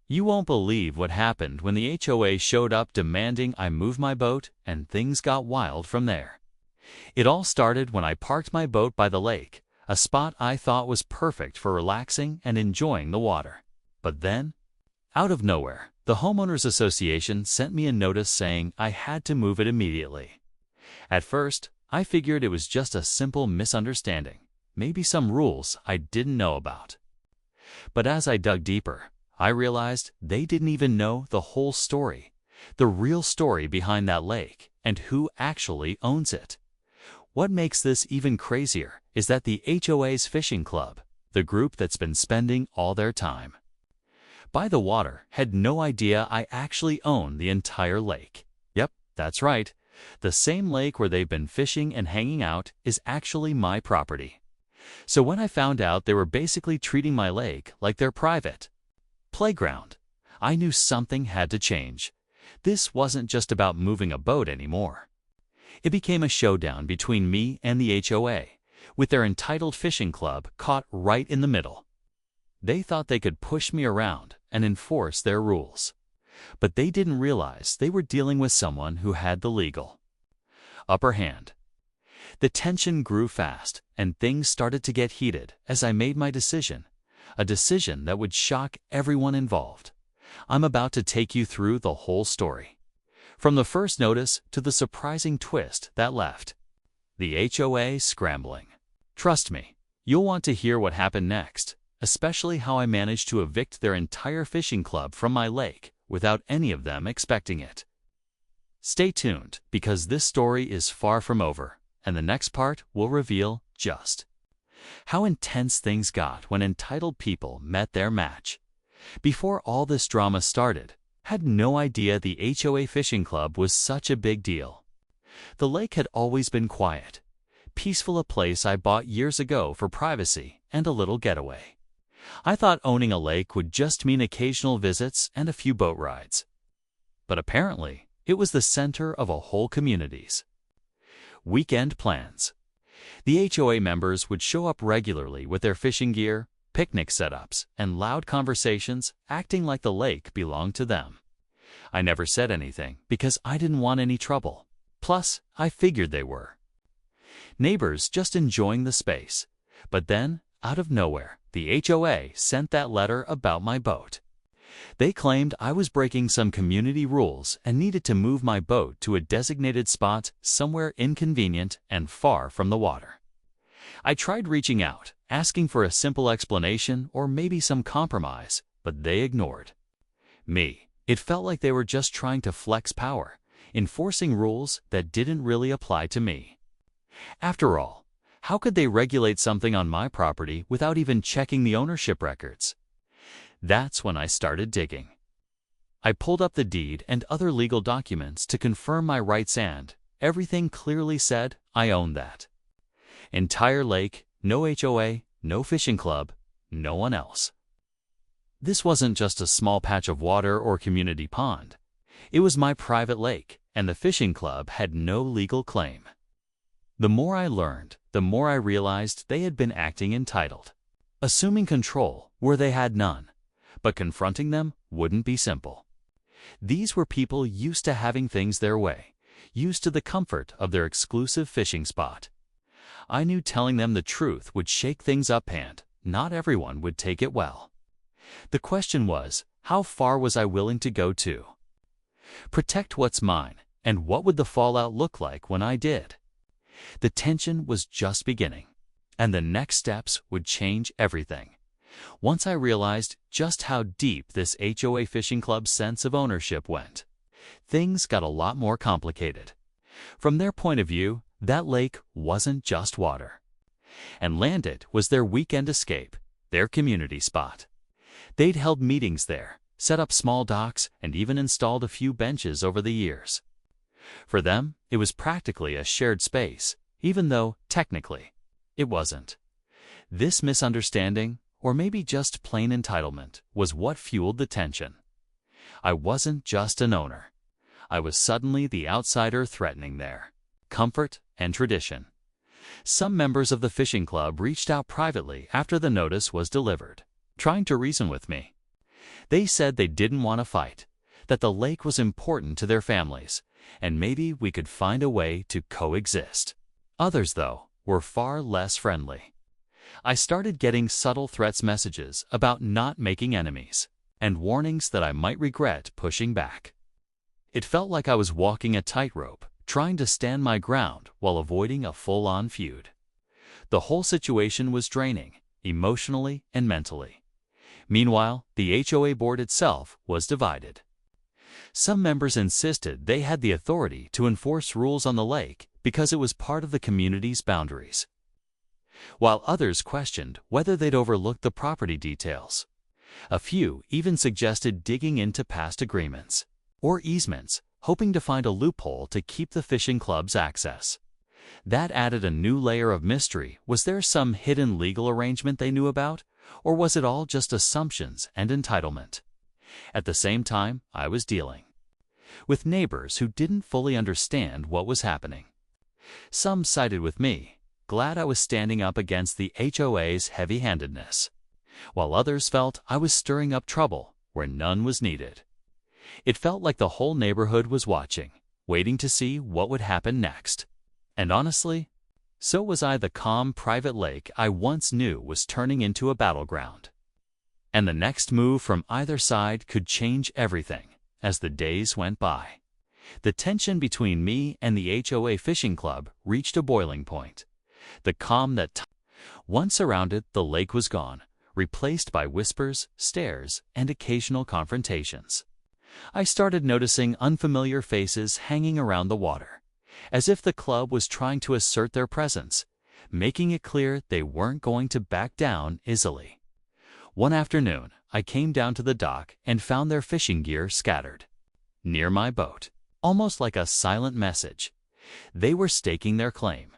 You won't believe what happened when the HOA showed up demanding I move my boat, and things got wild from there. It all started when I parked my boat by the lake, a spot I thought was perfect for relaxing and enjoying the water. But then, out of nowhere, the Homeowners Association sent me a notice saying I had to move it immediately. At first, I figured it was just a simple misunderstanding, maybe some rules I didn't know about. But as I dug deeper, I realized they didn't even know the whole story, the real story behind that lake, and who actually owns it. What makes this even crazier is that the HOA's fishing club, the group that's been spending all their time by the water, had no idea I actually own the entire lake. Yep, that's right. The same lake where they've been fishing and hanging out is actually my property. So when I found out they were basically treating my lake like their private playground, I knew something had to change. This wasn't just about moving a boat anymore. It became a showdown between me and the HOA, with their entitled fishing club caught right in the middle. They thought they could push me around and enforce their rules. But they didn't realize they were dealing with someone who had the legal upper hand. The tension grew fast, and things started to get heated as I made my decision, a decision that would shock everyone involved. I'm about to take you through the whole story, from the first notice to the surprising twist that left the HOA scrambling. Trust me, you'll want to hear what happened next, especially how I managed to evict their entire fishing club from my lake without any of them expecting it. Stay tuned, because this story is far from over, and the next part will reveal just how intense things got when entitled people met their match. Before all this drama started, I had no idea the HOA fishing club was such a big deal. The lake had always been quiet, peaceful, a place I bought years ago for privacy and a little getaway. I thought owning a lake would just mean occasional visits and a few boat rides. But apparently, it was the center of a whole community's weekend plans. The HOA members would show up regularly with their fishing gear, picnic setups, and loud conversations, acting like the lake belonged to them. I never said anything because I didn't want any trouble. Plus, I figured they were neighbors just enjoying the space. But then, out of nowhere, the HOA sent that letter about my boat. They claimed I was breaking some community rules and needed to move my boat to a designated spot somewhere inconvenient and far from the water. I tried reaching out, asking for a simple explanation or maybe some compromise, but they ignored me. It felt like they were just trying to flex power, enforcing rules that didn't really apply to me. After all, how could they regulate something on my property without even checking the ownership records? That's when I started digging. I pulled up the deed and other legal documents to confirm my rights, and everything clearly said I owned that entire lake, no HOA, no fishing club, no one else. This wasn't just a small patch of water or community pond. It was my private lake, and the fishing club had no legal claim. The more I learned, the more I realized they had been acting entitled, assuming control where they had none. But confronting them wouldn't be simple. These were people used to having things their way, used to the comfort of their exclusive fishing spot. I knew telling them the truth would shake things up, and not everyone would take it well. The question was, how far was I willing to go to protect what's mine, and what would the fallout look like when I did? The tension was just beginning, and the next steps would change everything. Once I realized just how deep this HOA fishing club's sense of ownership went, things got a lot more complicated. From their point of view, that lake wasn't just water, and Landed was their weekend escape, their community spot. They'd held meetings there, set up small docks, and even installed a few benches over the years. For them, it was practically a shared space, even though, technically, it wasn't. This misunderstanding, or maybe just plain entitlement, was what fueled the tension. I wasn't just an owner. I was suddenly the outsider threatening their comfort and tradition. Some members of the fishing club reached out privately after the notice was delivered, trying to reason with me. They said they didn't want to fight, that the lake was important to their families, and maybe we could find a way to coexist. Others, though, were far less friendly. I started getting subtle threats messages about not making enemies, and warnings that I might regret pushing back. It felt like I was walking a tightrope, trying to stand my ground while avoiding a full-on feud. The whole situation was draining, emotionally and mentally. Meanwhile, the HOA board itself was divided. Some members insisted they had the authority to enforce rules on the lake because it was part of the community's boundaries, while others questioned whether they'd overlooked the property details. A few even suggested digging into past agreements or easements, hoping to find a loophole to keep the fishing club's access. That added a new layer of mystery. Was there some hidden legal arrangement they knew about, or was it all just assumptions and entitlement? At the same time, I was dealing with neighbors who didn't fully understand what was happening. Some sided with me, glad I was standing up against the HOA's heavy-handedness, while others felt I was stirring up trouble where none was needed. It felt like the whole neighborhood was watching, waiting to see what would happen next. And honestly, so was I. The calm, private lake I once knew was turning into a battleground. And the next move from either side could change everything as the days went by. The tension between me and the HOA fishing club reached a boiling point. The calm that once surrounded the lake was gone, replaced by whispers, stares, and occasional confrontations. I started noticing unfamiliar faces hanging around the water, as if the club was trying to assert their presence, making it clear they weren't going to back down easily. One afternoon, I came down to the dock and found their fishing gear scattered near my boat, almost like a silent message. They were staking their claim.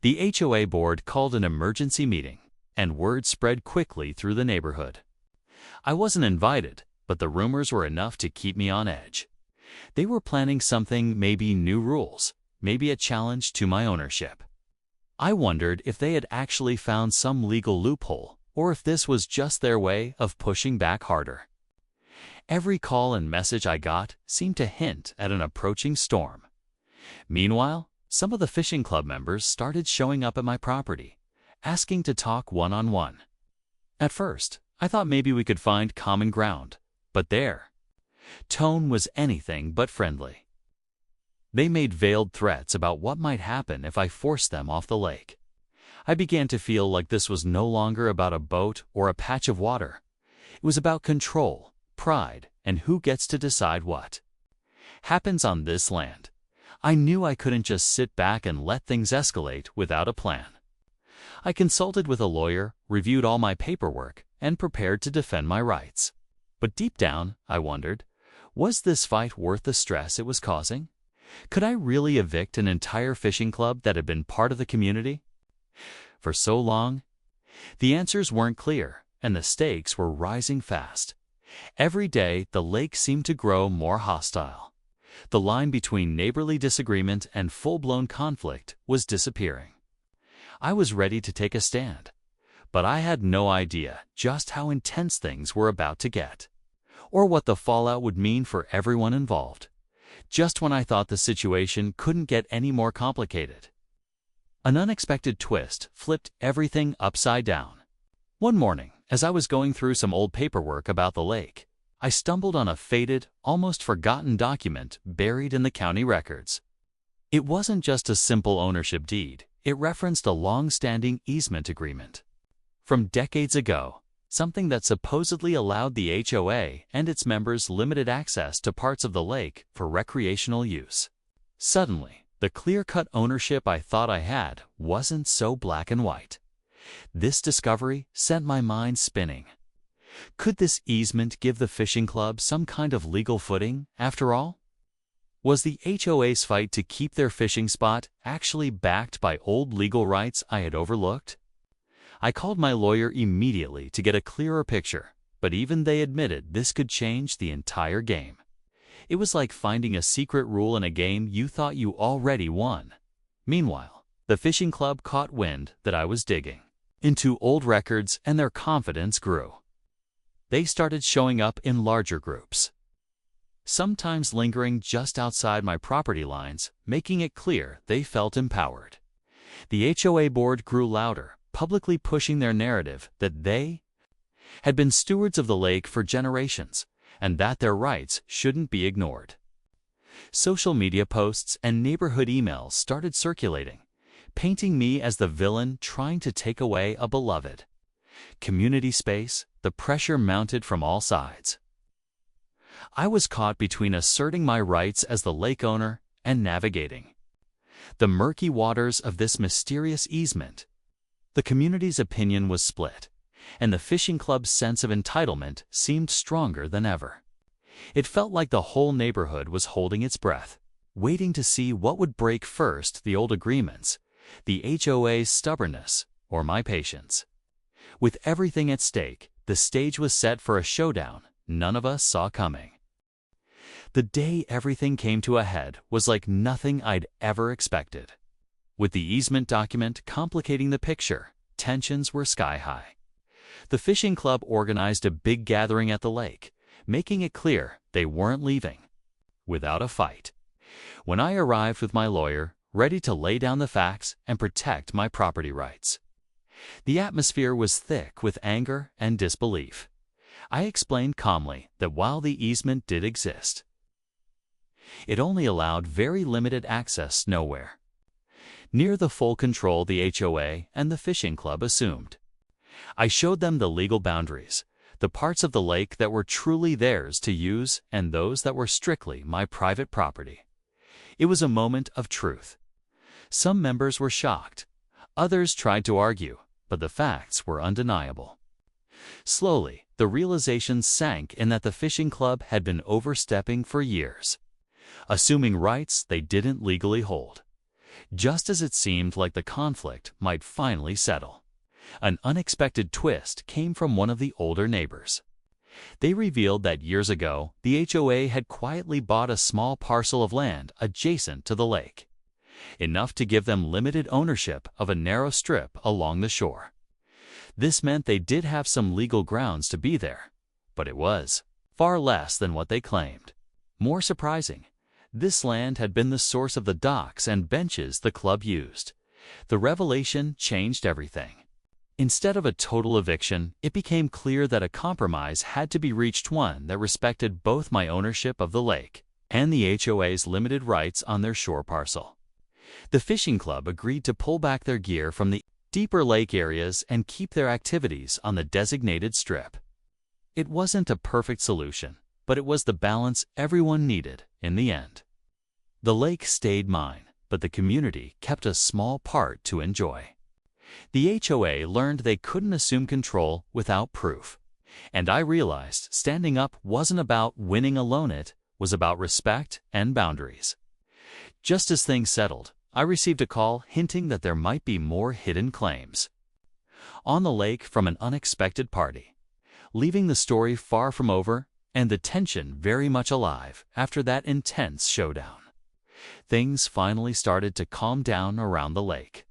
The HOA board called an emergency meeting, and word spread quickly through the neighborhood. I wasn't invited, but the rumors were enough to keep me on edge. They were planning something, maybe new rules, maybe a challenge to my ownership. I wondered if they had actually found some legal loophole, or if this was just their way of pushing back harder. Every call and message I got seemed to hint at an approaching storm. Meanwhile, some of the fishing club members started showing up at my property, asking to talk one-on-one. At first, I thought maybe we could find common ground, but their tone was anything but friendly. They made veiled threats about what might happen if I forced them off the lake. I began to feel like this was no longer about a boat or a patch of water. It was about control, pride, and who gets to decide what happens on this land. I knew I couldn't just sit back and let things escalate without a plan. I consulted with a lawyer, reviewed all my paperwork, and prepared to defend my rights. But deep down, I wondered, was this fight worth the stress it was causing? Could I really evict an entire fishing club that had been part of the community for so long? The answers weren't clear, and the stakes were rising fast. Every day, the lake seemed to grow more hostile. The line between neighborly disagreement and full-blown conflict was disappearing. I was ready to take a stand, but I had no idea just how intense things were about to get, or what the fallout would mean for everyone involved. Just when I thought the situation couldn't get any more complicated, an unexpected twist flipped everything upside down. One morning, as I was going through some old paperwork about the lake, I stumbled on a faded, almost forgotten document buried in the county records. It wasn't just a simple ownership deed. It referenced a long-standing easement agreement from decades ago, something that supposedly allowed the HOA and its members limited access to parts of the lake for recreational use. Suddenly, the clear-cut ownership I thought I had wasn't so black and white. This discovery sent my mind spinning. Could this easement give the fishing club some kind of legal footing, after all? Was the HOA's fight to keep their fishing spot actually backed by old legal rights I had overlooked? I called my lawyer immediately to get a clearer picture, but even they admitted this could change the entire game. It was like finding a secret rule in a game you thought you already won. Meanwhile, the fishing club caught wind that I was digging into old records, and their confidence grew. they started showing up in larger groups, sometimes lingering just outside my property lines, making it clear they felt empowered. The HOA board grew louder, publicly pushing their narrative that they had been stewards of the lake for generations and that their rights shouldn't be ignored. Social media posts and neighborhood emails started circulating, painting me as the villain trying to take away a beloved community space. The pressure mounted from all sides. I was caught between asserting my rights as the lake owner and navigating the murky waters of this mysterious easement. The community's opinion was split, and the fishing club's sense of entitlement seemed stronger than ever. It felt like the whole neighborhood was holding its breath, waiting to see what would break first: the old agreements, the HOA's stubbornness, or my patience. With everything at stake, the stage was set for a showdown none of us saw coming. The day everything came to a head was like nothing I'd ever expected. With the easement document complicating the picture, tensions were sky high. The fishing club organized a big gathering at the lake, making it clear they weren't leaving without a fight. When I arrived with my lawyer, ready to lay down the facts and protect my property rights, the atmosphere was thick with anger and disbelief. I explained calmly that while the easement did exist, it only allowed very limited access nowhere near the full control the HOA and the fishing club assumed. I showed them the legal boundaries, the parts of the lake that were truly theirs to use and those that were strictly my private property. It was a moment of truth. Some members were shocked. Others tried to argue, but the facts were undeniable. Slowly, the realization sank in that the fishing club had been overstepping for years, assuming rights they didn't legally hold. Just as it seemed like the conflict might finally settle, an unexpected twist came from one of the older neighbors. They revealed that years ago, the HOA had quietly bought a small parcel of land adjacent to the lake, enough to give them limited ownership of a narrow strip along the shore. This meant they did have some legal grounds to be there, but it was far less than what they claimed. More surprising, this land had been the source of the docks and benches the club used. The revelation changed everything. Instead of a total eviction, it became clear that a compromise had to be reached, one that respected both my ownership of the lake and the HOA's limited rights on their shore parcel. The fishing club agreed to pull back their gear from the deeper lake areas and keep their activities on the designated strip. It wasn't a perfect solution, but it was the balance everyone needed in the end. The lake stayed mine, but the community kept a small part to enjoy. The HOA learned they couldn't assume control without proof, and I realized standing up wasn't about winning alone, it was about respect and boundaries. Just as things settled, I received a call hinting that there might be more hidden claims on the lake from an unexpected party, leaving the story far from over and the tension very much alive. After that intense showdown, things finally started to calm down around the lake.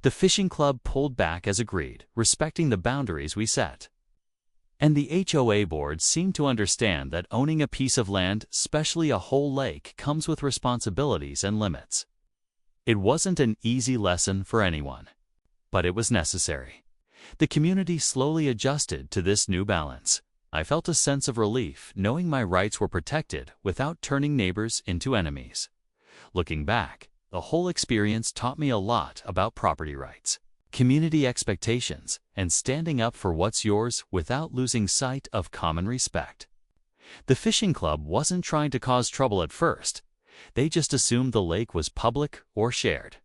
The fishing club pulled back as agreed, respecting the boundaries we set. And the HOA board seemed to understand that owning a piece of land, especially a whole lake, comes with responsibilities and limits. It wasn't an easy lesson for anyone, but it was necessary. The community slowly adjusted to this new balance. I felt a sense of relief knowing my rights were protected without turning neighbors into enemies. Looking back, the whole experience taught me a lot about property rights, community expectations, and standing up for what's yours without losing sight of common respect. The fishing club wasn't trying to cause trouble at first. They just assumed the lake was public or shared.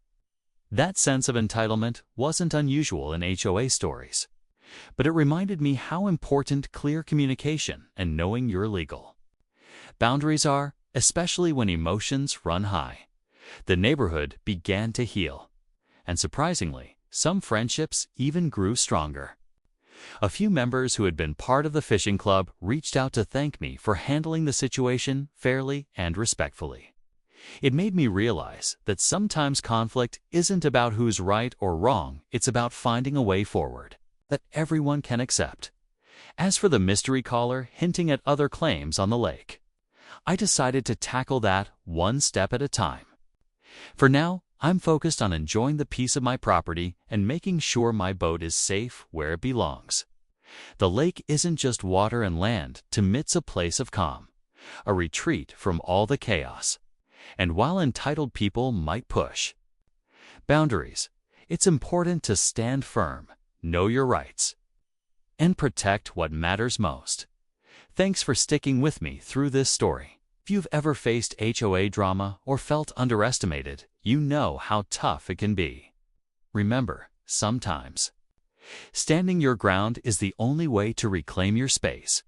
That sense of entitlement wasn't unusual in HOA stories, but it reminded me how important clear communication and knowing your legal boundaries are, especially when emotions run high. The neighborhood began to heal, and surprisingly, some friendships even grew stronger. A few members who had been part of the fishing club reached out to thank me for handling the situation fairly and respectfully. It made me realize that sometimes conflict isn't about who's right or wrong, it's about finding a way forward that everyone can accept. As for the mystery caller hinting at other claims on the lake, I decided to tackle that one step at a time. For now, I'm focused on enjoying the peace of my property and making sure my boat is safe where it belongs. The lake isn't just water and land. To me, it's a place of calm, a retreat from all the chaos. And while entitled people might push boundaries, it's important to stand firm, know your rights, and protect what matters most. Thanks for sticking with me through this story. If you've ever faced HOA drama or felt underestimated, you know how tough it can be. Remember, sometimes standing your ground is the only way to reclaim your space.